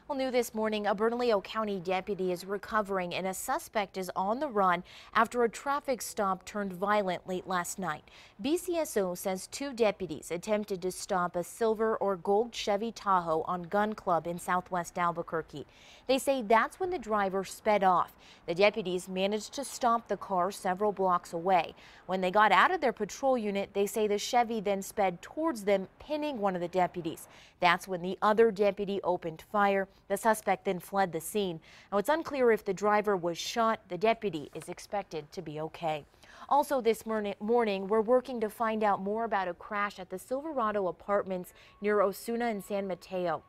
Well, new this morning, a Bernalillo County deputy is recovering and a suspect is on the run after a traffic stop turned violent late last night. BCSO says two deputies attempted to stop a silver or gold Chevy Tahoe on Gun Club in southwest Albuquerque. They say that's when the driver sped off. The deputies managed to stop the car several blocks away. When they got out of their patrol unit, they say the Chevy then sped towards them, pinning one of the deputies. That's when the other deputy opened fire. The suspect then fled the scene. Now, it's unclear if the driver was shot. The deputy is expected to be okay. Also this morning, we're working to find out more about a crash at the Silverado Apartments near Osuna and San Mateo.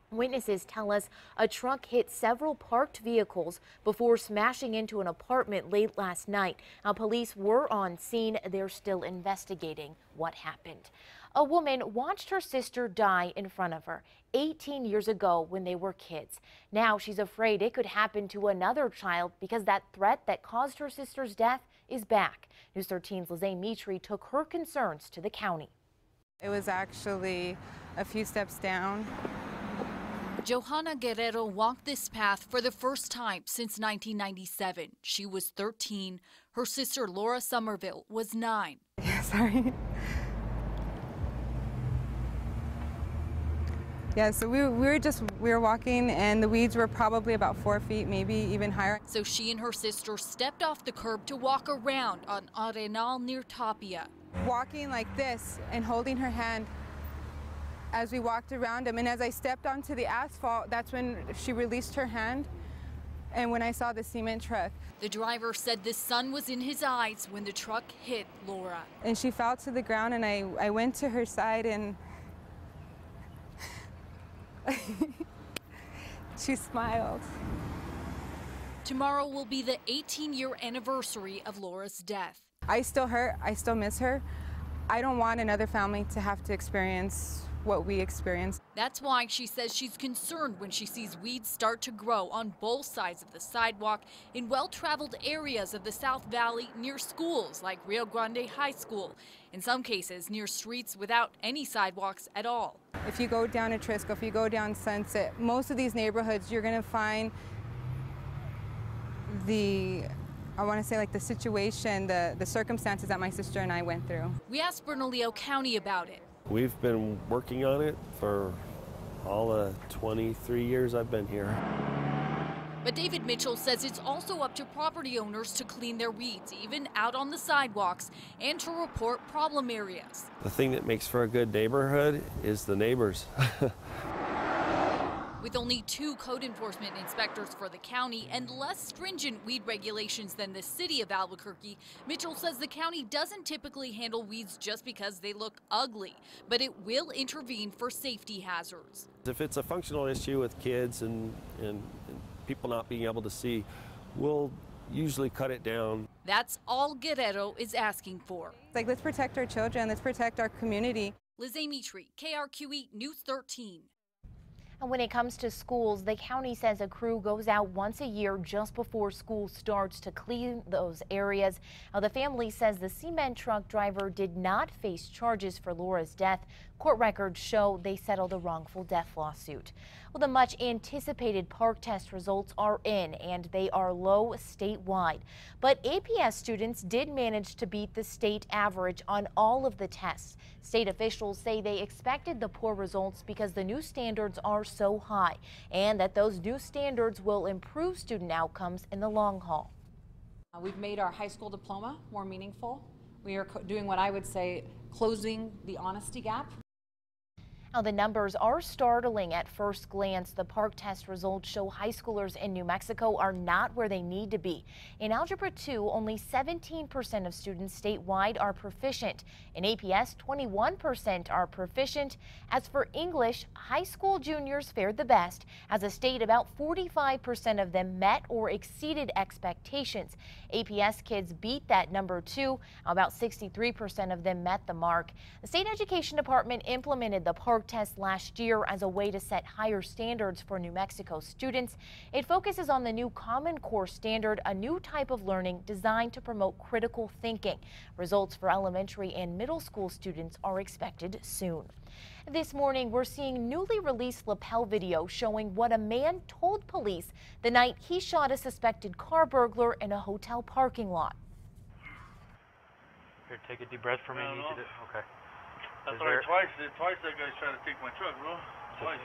Witnesses tell us a truck hit several parked vehicles before smashing into an apartment late last night. Now, police were on scene. They're still investigating what happened. A woman watched her sister die in front of her 18 years ago when they were kids. Now she's afraid it could happen to another child because that threat that caused her sister's death is back. News 13's Lizzie Mitri took her concerns to the county. It was actually a few steps down. Johanna Guerrero walked this path for the first time since 1997. She was 13. Her sister Laura Somerville was 9. Yeah, sorry. Yeah, so we were walking and the weeds were probably about 4 feet, maybe even higher. So she and her sister stepped off the curb to walk around on Arenal near Tapia. Walking like this and holding her hand as we walked around him, and as I stepped onto the asphalt, that's when she released her hand and when I saw the cement truck. The driver said the sun was in his eyes when the truck hit Laura. And she fell to the ground and I went to her side and she smiled. Tomorrow will be the 18-year anniversary of Laura's death. I still hurt, I still miss her. I don't want another family to have to experience what we experienced. That's why she says she's concerned when she sees weeds start to grow on both sides of the sidewalk in well-traveled areas of the South Valley near schools like Rio Grande High School. In some cases, near streets without any sidewalks at all. If you go down to Trisco, if you go down Sunset, most of these neighborhoods, you're going to find I want to say like the situation, the circumstances that my sister and I went through. We asked Bernalillo County about it. We've been working on it for all the 23 years I've been here. But David Mitchell says it's also up to property owners to clean their weeds, even out on the sidewalks, and to report problem areas. The thing that makes for a good neighborhood is the neighbors. With only 2 code enforcement inspectors for the county and less stringent weed regulations than the city of Albuquerque, Mitchell says the county doesn't typically handle weeds just because they look ugly, but it will intervene for safety hazards. If it's a functional issue with kids and people not being able to see, we'll usually cut it down. That's all Guerrero is asking for. Like, let's protect our children, let's protect our community. Lizzie Mitri, KRQE News 13. And when it comes to schools, the county says a crew goes out once a year just before school starts to clean those areas. Now, the family says the cement truck driver did not face charges for Laura's death. Court records show they settled a wrongful death lawsuit. Well, the much anticipated park test results are in and they are low statewide. But APS students did manage to beat the state average on all of the tests. State officials say they expected the poor results because the new standards are so high and that those new standards will improve student outcomes in the long haul. We've made our high school diploma more meaningful. We are doing what I would say closing the honesty gap. Now, the numbers are startling at first glance. The park test results show high schoolers in New Mexico are not where they need to be. In Algebra 2, only 17% of students statewide are proficient. In APS, 21% are proficient. As for English, high school juniors fared the best. As a state, about 45% of them met or exceeded expectations. APS kids beat that number too. About 63% of them met the mark. The state education department implemented the park PARCC test last year as a way to set higher standards for New Mexico students. It focuses on the new Common Core standard, a new type of learning designed to promote critical thinking. Results for elementary and middle school students are expected soon. This morning, we're seeing newly released lapel video showing what a man told police the night he shot a suspected car burglar in a hotel parking lot. Here, take a deep breath for me. Okay. That's already twice that guy's trying to take my truck, bro. Twice.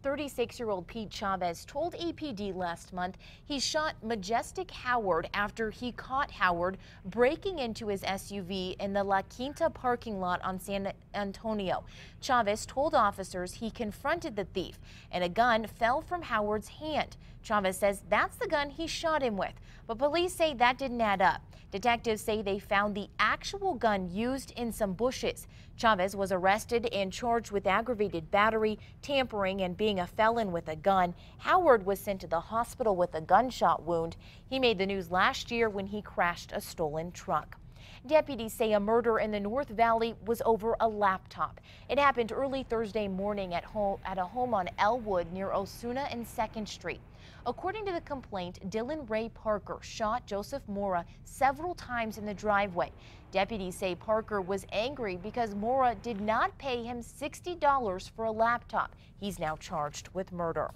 36-year-old Pete Chavez told APD last month he shot Majestic Howard after he caught Howard breaking into his SUV in the La Quinta parking lot on San Antonio. Chavez told officers he confronted the thief and a gun fell from Howard's hand. Chavez says that's the gun he shot him with, but police say that didn't add up. Detectives say they found the actual gun used in some bushes. Chavez was arrested and charged with aggravated battery, tampering, and being a felon with a gun. Howard was sent to the hospital with a gunshot wound. He made the news last year when he crashed a stolen truck. Deputies say a murder in the North Valley was over a laptop. It happened early Thursday morning at a home on Elwood near Osuna and 2nd Street. According to the complaint, Dylan Ray Parker shot Joseph Mora several times in the driveway. Deputies say Parker was angry because Mora did not pay him $60 for a laptop. He's now charged with murder.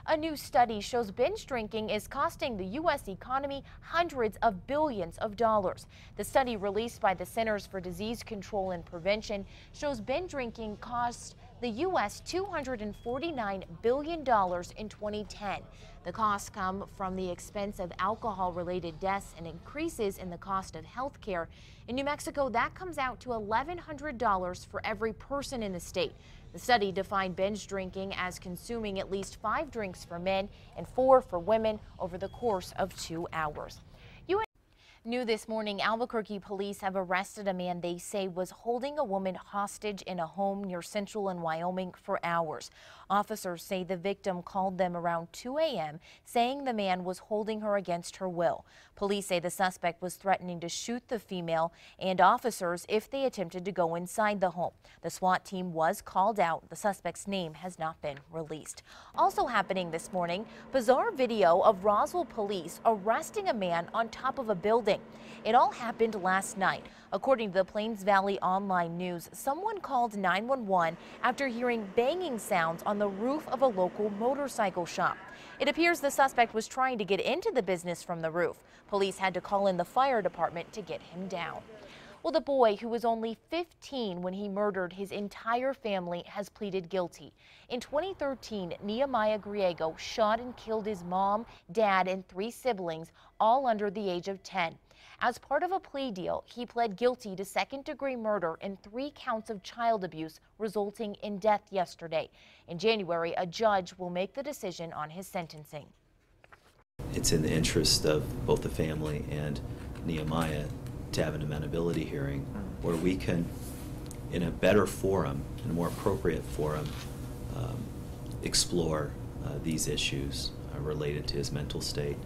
A new study shows binge drinking is costing the U.S. economy hundreds of billions of dollars. The study released by the Centers for Disease Control and Prevention shows binge drinking cost the U.S. $249 billion in 2010. The costs come from the expense of alcohol-related deaths and increases in the cost of health care. In New Mexico, that comes out to $1,100 for every person in the state. The study defined binge drinking as consuming at least 5 drinks for men and 4 for women over the course of 2 hours. New this morning, Albuquerque police have arrested a man they say was holding a woman hostage in a home near Central and Wyoming for hours. Officers say the victim called them around 2 a.m. saying the man was holding her against her will. Police say the suspect was threatening to shoot the female and officers if they attempted to go inside the home. The SWAT team was called out. The suspect's name has not been released. Also happening this morning, bizarre video of Roswell police arresting a man on top of a building. It all happened last night. According to the Plains Valley Online News, someone called 911 after hearing banging sounds on the roof of a local motorcycle shop. It appears the suspect was trying to get into the business from the roof. Police had to call in the fire department to get him down. Well, the boy, who was only 15 when he murdered his entire family, has pleaded guilty. In 2013, Nehemiah Griego shot and killed his mom, dad, and 3 siblings, all under the age of 10. As part of a plea deal, he pled guilty to second-degree murder and 3 counts of child abuse, resulting in death yesterday. In January, a judge will make the decision on his sentencing. It's in the interest of both the family and Nehemiah to have an amenability hearing where we can, in a better forum, in a more appropriate forum, explore these issues related to his mental state.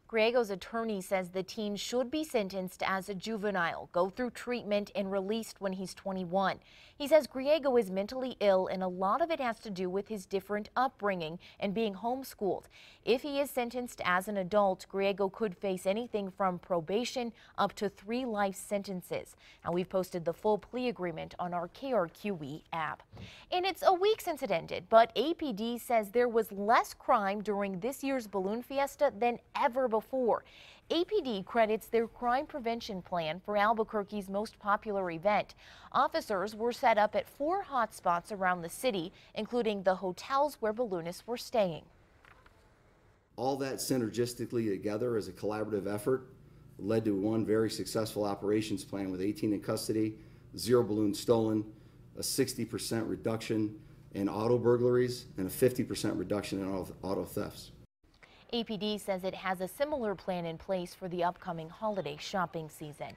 Griego's attorney says the teen should be sentenced as a juvenile, go through treatment, and released when he's 21. He says Griego is mentally ill, and a lot of it has to do with his different upbringing and being homeschooled. If he is sentenced as an adult, Griego could face anything from probation up to 3 life sentences. Now, we've posted the full plea agreement on our KRQE app. And it's a week since it ended, but APD says there was less crime during this year's balloon fiesta than ever before. APD credits their crime prevention plan for Albuquerque's most popular event. Officers were set up at 4 hotspots around the city, including the hotels where balloonists were staying. All that synergistically together as a collaborative effort led to one very successful operations plan with 18 in custody, 0 balloons stolen, a 60% reduction in auto burglaries, and a 50% reduction in auto thefts. APD says it has a similar plan in place for the upcoming holiday shopping season.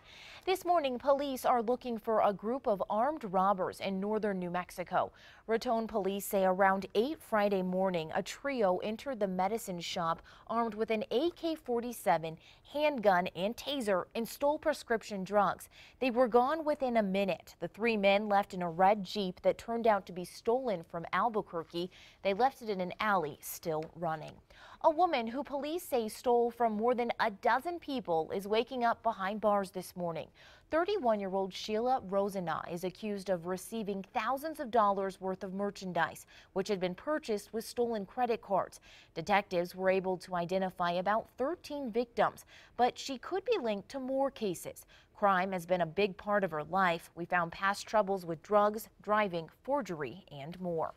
This morning, police are looking for a group of armed robbers in northern New Mexico. Raton police say around 8 Friday morning, a trio entered the medicine shop armed with an AK-47, handgun, and taser and stole prescription drugs. They were gone within a minute. The 3 men left in a red Jeep that turned out to be stolen from Albuquerque. They left it in an alley, still running. A woman who police say stole from more than a dozen people is waking up behind bars this morning. 31-year-old Sheila Rosena is accused of receiving thousands of dollars worth of merchandise, which had been purchased with stolen credit cards. Detectives were able to identify about 13 victims, but she could be linked to more cases. Crime has been a big part of her life. We found past troubles with drugs, driving, forgery, and more.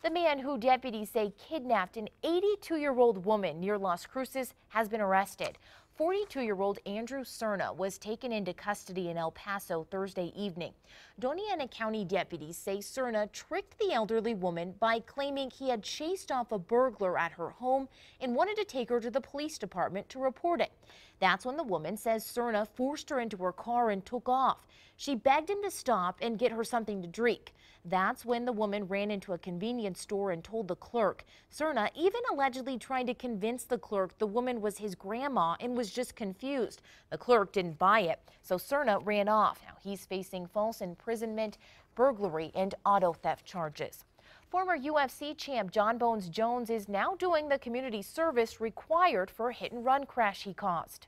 The man who deputies say kidnapped an 82-year-old woman near Las Cruces has been arrested. 42-year-old Andrew Cerna was taken into custody in El Paso Thursday evening. Doña County deputies say Cerna tricked the elderly woman by claiming he had chased off a burglar at her home and wanted to take her to the police department to report it. That's when the woman says Cerna forced her into her car and took off. She begged him to stop and get her something to drink. That's when the woman ran into a convenience store and told the clerk. Cerna even allegedly tried to convince the clerk the woman was his grandma and was just confused. The clerk didn't buy it, so Cerna ran off. Now he's facing false imprisonment, burglary, and auto theft charges. Former UFC champ Jon Jones is now doing the community service required for a hit-and-run crash he caused.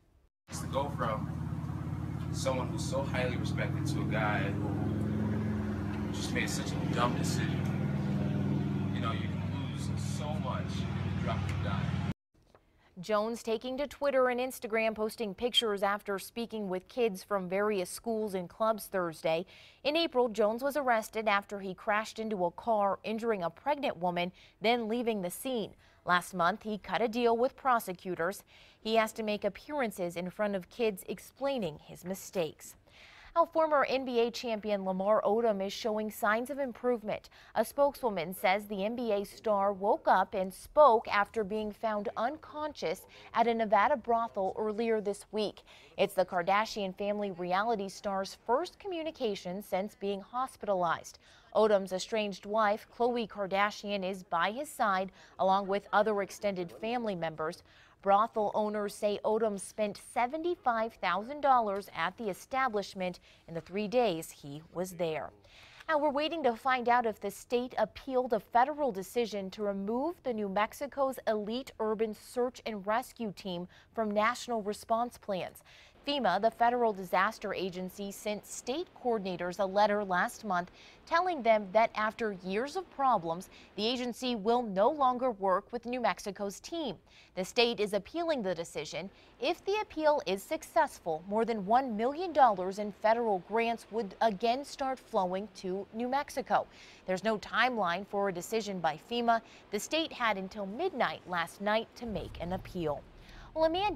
It's to go from someone who's so highly respected to a guy who just made such a dumb decision. You know, you can lose so much if you drop the dime. Jones taking to Twitter and Instagram, posting pictures after speaking with kids from various schools and clubs Thursday. In April, Jones was arrested after he crashed into a car, injuring a pregnant woman, then leaving the scene. Last month, he cut a deal with prosecutors. He has to make appearances in front of kids explaining his mistakes. Now, former NBA champion Lamar Odom is showing signs of improvement. A spokeswoman says the NBA star woke up and spoke after being found unconscious at a Nevada brothel earlier this week. It's the Kardashian family reality star's first communication since being hospitalized. Odom's estranged wife, Khloe Kardashian, is by his side, along with other extended family members. Brothel owners say Odom spent $75,000 at the establishment in the 3 days he was there. Now we're waiting to find out if the state appealed a federal decision to remove the New Mexico's elite urban search and rescue team from national response plans. FEMA, the federal disaster agency, sent state coordinators a letter last month telling them that after years of problems, the agency will no longer work with New Mexico's team. The state is appealing the decision. If the appeal is successful, more than $1 million in federal grants would again start flowing to New Mexico. There's no timeline for a decision by FEMA. The state had until midnight last night to make an appeal. Well, a man